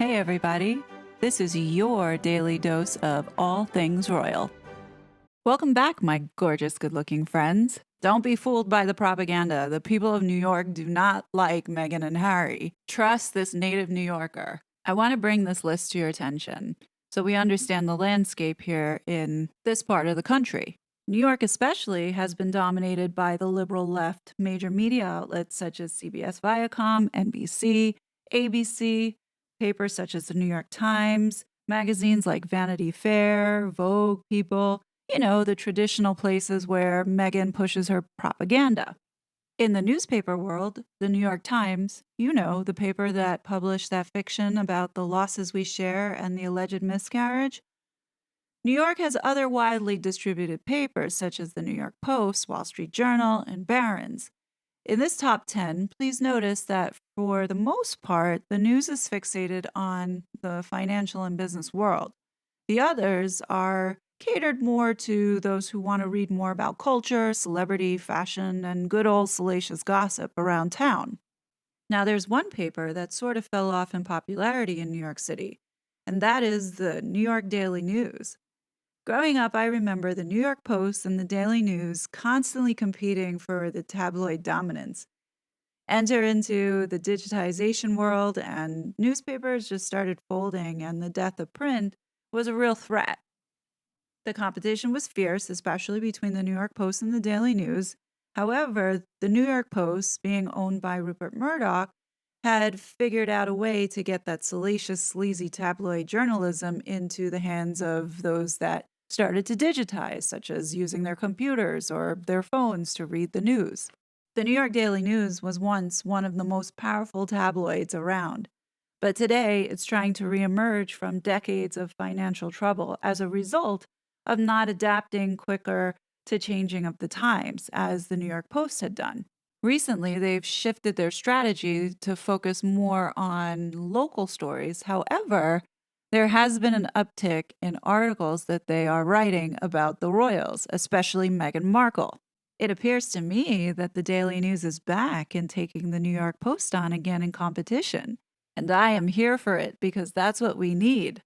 Hey everybody, this is your daily dose of all things royal. Welcome back, my gorgeous good-looking friends. Don't be fooled by the propaganda. The people of New York do not like Meghan and Harry. Trust this native New Yorker. I want to bring this list to your attention so we understand the landscape here in this part of the country. New York especially has been dominated by the liberal left major media outlets such as CBS Viacom, NBC, ABC, papers such as the New York Times, magazines like Vanity Fair, Vogue, People, the traditional places where Meghan pushes her propaganda. In the newspaper world, the New York Times, the paper that published that fiction about the losses we share and the alleged miscarriage, New York has other widely distributed papers such as the New York Post, Wall Street Journal, and Barron's. In this top 10, please notice that for the most part, the news is fixated on the financial and business world. The others are catered more to those who want to read more about culture, celebrity, fashion, and good old salacious gossip around town. Now, there's one paper that sort of fell off in popularity in New York City, and that is the New York Daily News. Growing up, I remember the New York Post and the Daily News constantly competing for the tabloid dominance. Enter into the digitization world, and newspapers just started folding, and the death of print was a real threat. The competition was fierce, especially between the New York Post and the Daily News. However, the New York Post, being owned by Rupert Murdoch, had figured out a way to get that salacious, sleazy tabloid journalism into the hands of those that started to digitize, such as using their computers or their phones to read the news. The New York Daily News was once one of the most powerful tabloids around, but today it's trying to reemerge from decades of financial trouble as a result of not adapting quicker to changing of the times, as the New York Post had done. Recently, they've shifted their strategy to focus more on local stories. However, there has been an uptick in articles that they are writing about the royals, especially Meghan Markle. It appears to me that the Daily News is back and taking the New York Post on again in competition. And I am here for it because that's what we need.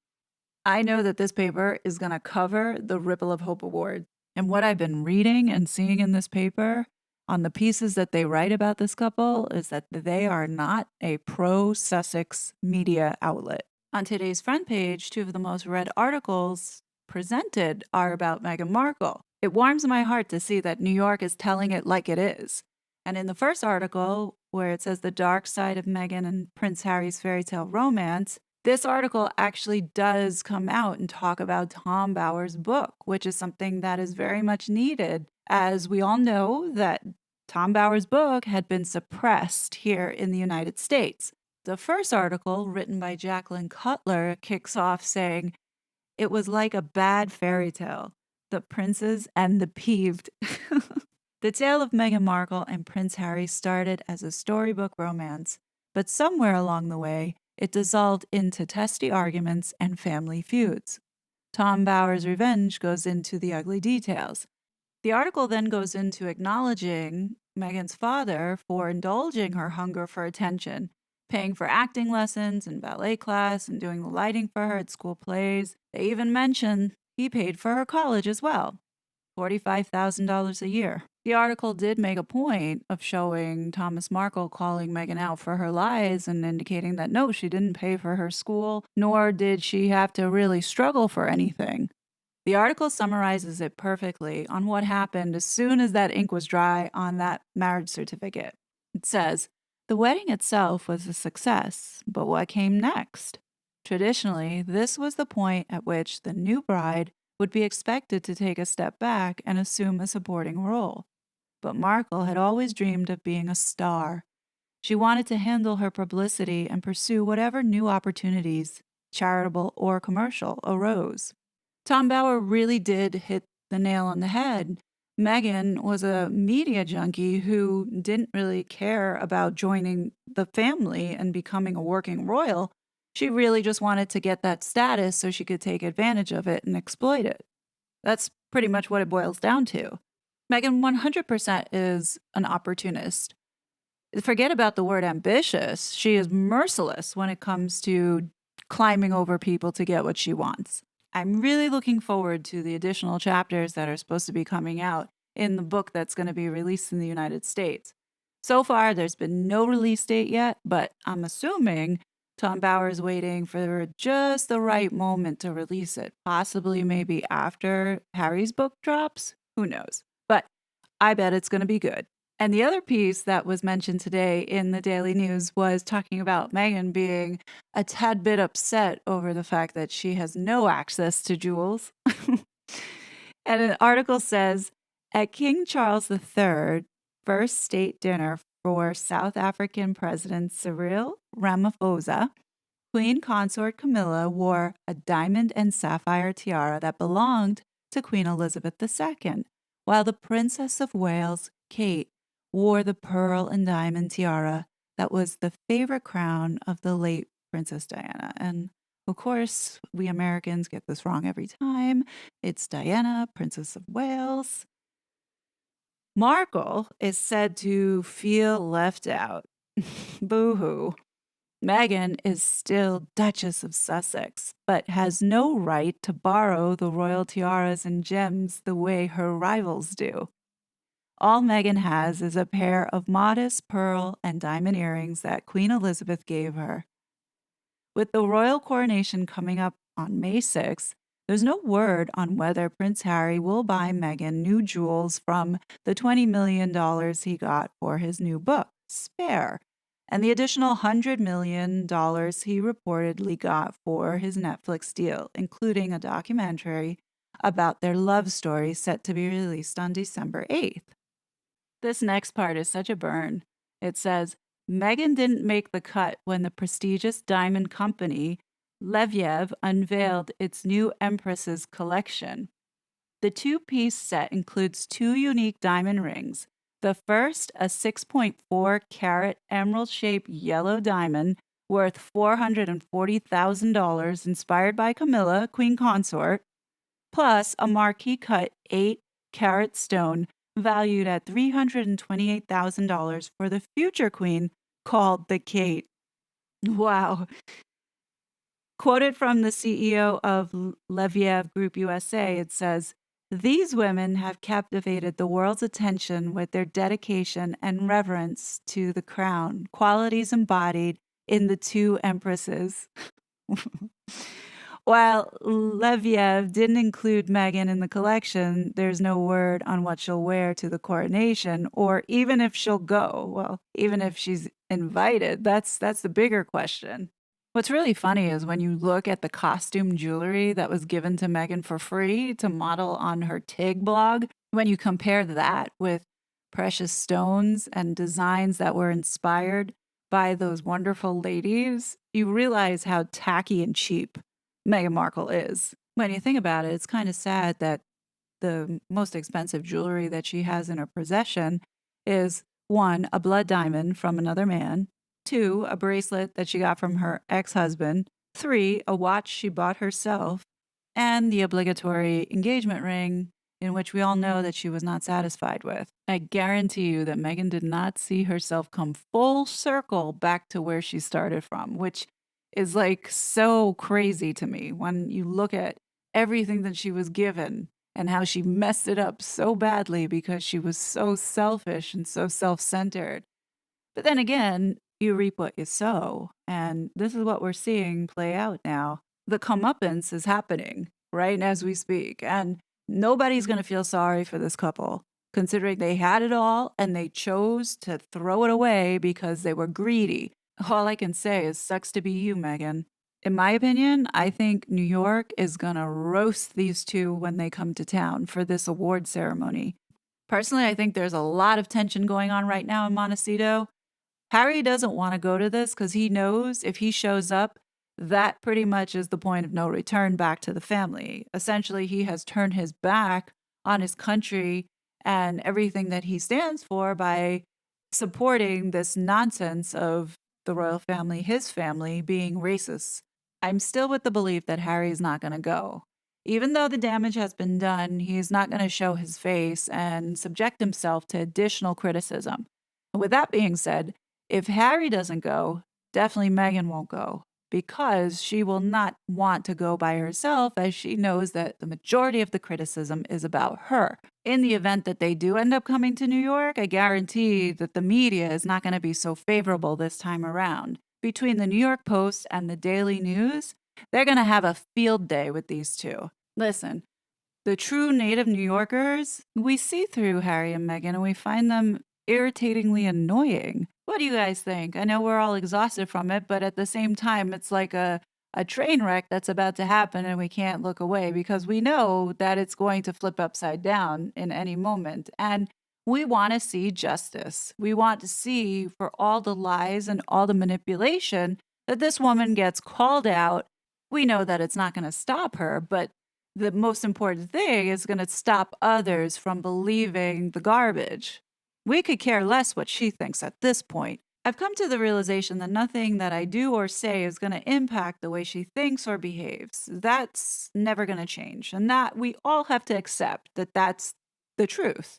I know that this paper is going to cover the Ripple of Hope Award. And what I've been reading and seeing in this paper on the pieces that they write about this couple is that they are not a pro-Sussex media outlet. On today's front page, two of the most read articles presented are about Meghan Markle. It warms my heart to see that New York is telling it like it is. And in the first article, where it says the dark side of Meghan and Prince Harry's fairy tale romance, this article actually does come out and talk about Tom Bower's book, which is something that is very much needed, as we all know that Tom Bower's book had been suppressed here in the United States. The first article, written by Jacqueline Cutler, kicks off saying, "It was like a bad fairy tale, the princes and the peeved." The tale of Meghan Markle and Prince Harry started as a storybook romance, but somewhere along the way, it dissolved into testy arguments and family feuds. Tom Bower's revenge goes into the ugly details. The article then goes into acknowledging Meghan's father for indulging her hunger for attention, paying for acting lessons and ballet class and doing the lighting for her at school plays. They even mention he paid for her college as well, $45,000 a year. The article did make a point of showing Thomas Markle calling Meghan out for her lies and indicating that no, she didn't pay for her school, nor did she have to really struggle for anything. The article summarizes it perfectly on what happened as soon as that ink was dry on that marriage certificate. It says, "The wedding itself was a success, but what came next? Traditionally, this was the point at which the new bride would be expected to take a step back and assume a supporting role. But Markle had always dreamed of being a star. She wanted to handle her publicity and pursue whatever new opportunities, charitable or commercial, arose." Tom Bower really did hit the nail on the head. Meghan was a media junkie who didn't really care about joining the family and becoming a working royal. She really just wanted to get that status so she could take advantage of it and exploit it. That's pretty much what it boils down to. Meghan 100% is an opportunist. Forget about the word ambitious. She is merciless when it comes to climbing over people to get what she wants. I'm really looking forward to the additional chapters that are supposed to be coming out in the book that's going to be released in the United States. So far, there's been no release date yet, but I'm assuming Tom Bower's waiting for just the right moment to release it, possibly maybe after Harry's book drops. Who knows? But I bet it's going to be good. And the other piece that was mentioned today in the Daily News was talking about Meghan being a tad bit upset over the fact that she has no access to jewels. And an article says, at King Charles III's first state dinner for South African President Cyril Ramaphosa, Queen Consort Camilla wore a diamond and sapphire tiara that belonged to Queen Elizabeth II, while the Princess of Wales, Kate, wore the pearl and diamond tiara that was the favorite crown of the late Princess Diana. And of course, we Americans get this wrong every time. It's Diana, Princess of Wales. Markle is said to feel left out. Boo-hoo. Meghan is still Duchess of Sussex, but has no right to borrow the royal tiaras and gems the way her rivals do. All Meghan has is a pair of modest pearl and diamond earrings that Queen Elizabeth gave her. With the royal coronation coming up on May 6th, there's no word on whether Prince Harry will buy Meghan new jewels from the $20 million he got for his new book, Spare, and the additional $100 million he reportedly got for his Netflix deal, including a documentary about their love story set to be released on December 8th. This next part is such a burn. It says, Meghan didn't make the cut when the prestigious diamond company Leviev unveiled its new Empress's collection. The two-piece set includes two unique diamond rings. The first, a 6.4-carat emerald-shaped yellow diamond worth $440,000 inspired by Camilla, Queen Consort, plus a marquee-cut 8-carat stone valued at $328,000 for the future queen called the Kate. Wow. Quoted from the CEO of Leviev Group USA, it says, these women have captivated the world's attention with their dedication and reverence to the crown, qualities embodied in the two empresses. While Leviev didn't include Meghan in the collection, there's no word on what she'll wear to the coronation, or even if she'll go. Well, even if she's invited, that's the bigger question. What's really funny is when you look at the costume jewelry that was given to Meghan for free to model on her TIG blog, when you compare that with precious stones and designs that were inspired by those wonderful ladies, you realize how tacky and cheap Meghan Markle is. When you think about it, it's kind of sad that the most expensive jewelry that she has in her possession is 1, a blood diamond from another man, 2, a bracelet that she got from her ex-husband, 3, a watch she bought herself, and the obligatory engagement ring in which we all know that she was not satisfied with. I guarantee you that Meghan did not see herself come full circle back to where she started from, which is like so crazy to me when you look at everything that she was given and how she messed it up so badly because she was so selfish and so self-centered. But then again, you reap what you sow, and this is what we're seeing play out now. The comeuppance is happening right as we speak, and nobody's going to feel sorry for this couple, considering they had it all and they chose to throw it away because they were greedy. All I can say is sucks to be you, Meghan. In my opinion, I think New York is gonna roast these two when they come to town for this award ceremony. Personally, I think there's a lot of tension going on right now in Montecito. Harry doesn't want to go to this because he knows if he shows up, that pretty much is the point of no return back to the family. Essentially, he has turned his back on his country and everything that he stands for by supporting this nonsense of the royal family, his family, being racist. I'm still with the belief that Harry's not going to go. Even though the damage has been done, he's not going to show his face and subject himself to additional criticism. And with that being said, if Harry doesn't go, definitely Meghan won't go. because she will not want to go by herself, as she knows that the majority of the criticism is about her. In the event that they do end up coming to New York, I guarantee that the media is not going to be so favorable this time around. Between the New York Post and the Daily News, they're going to have a field day with these two. Listen, the true native New Yorkers, we see through Harry and Meghan and we find them irritatingly annoying. What do you guys think? I know we're all exhausted from it, but at the same time, it's like a train wreck that's about to happen and we can't look away because we know that it's going to flip upside down in any moment. And we want to see justice. We want to see for all the lies and all the manipulation that this woman gets called out. We know that it's not going to stop her, but the most important thing is going to stop others from believing the garbage. We could care less what she thinks at this point. I've come to the realization that nothing that I do or say is going to impact the way she thinks or behaves. That's never going to change. And that we all have to accept that that's the truth.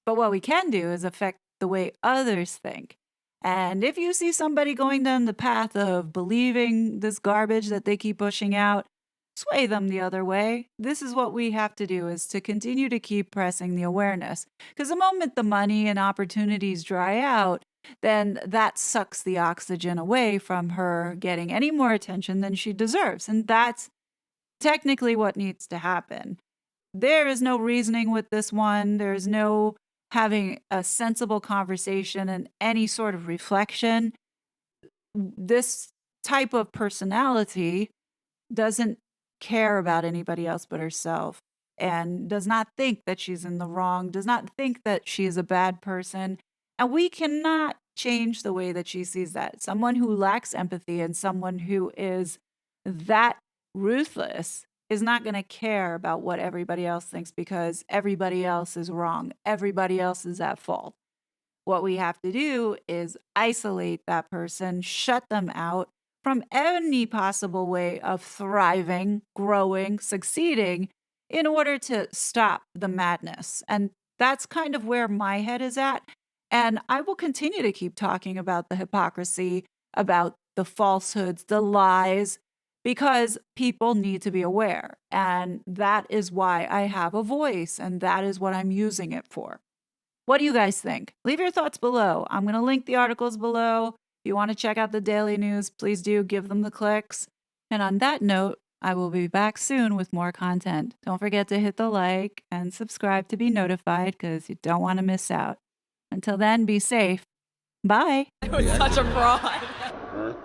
But what we can do is affect the way others think. And if you see somebody going down the path of believing this garbage that they keep pushing out, sway them the other way. This is what we have to do, is to continue to keep pressing the awareness. Because the moment the money and opportunities dry out, then that sucks the oxygen away from her getting any more attention than she deserves. And that's technically what needs to happen. There is no reasoning with this one. There's no having a sensible conversation and any sort of reflection. This type of personality doesn't care about anybody else but herself and does not think that she's in the wrong, does not think that she is a bad person. And we cannot change the way that she sees that. Someone who lacks empathy and someone who is that ruthless is not going to care about what everybody else thinks because everybody else is wrong. Everybody else is at fault. What we have to do is isolate that person, shut them out from any possible way of thriving, growing, succeeding in order to stop the madness. And that's kind of where my head is at. And I will continue to keep talking about the hypocrisy, about the falsehoods, the lies, because people need to be aware. And that is why I have a voice, and that is what I'm using it for. What do you guys think? Leave your thoughts below. I'm going to link the articles below. If you want to check out the Daily News, please do give them the clicks. And on that note, I will be back soon with more content. Don't forget to hit the like and subscribe to be notified because you don't want to miss out. Until then, be safe. Bye. It was such a fraud.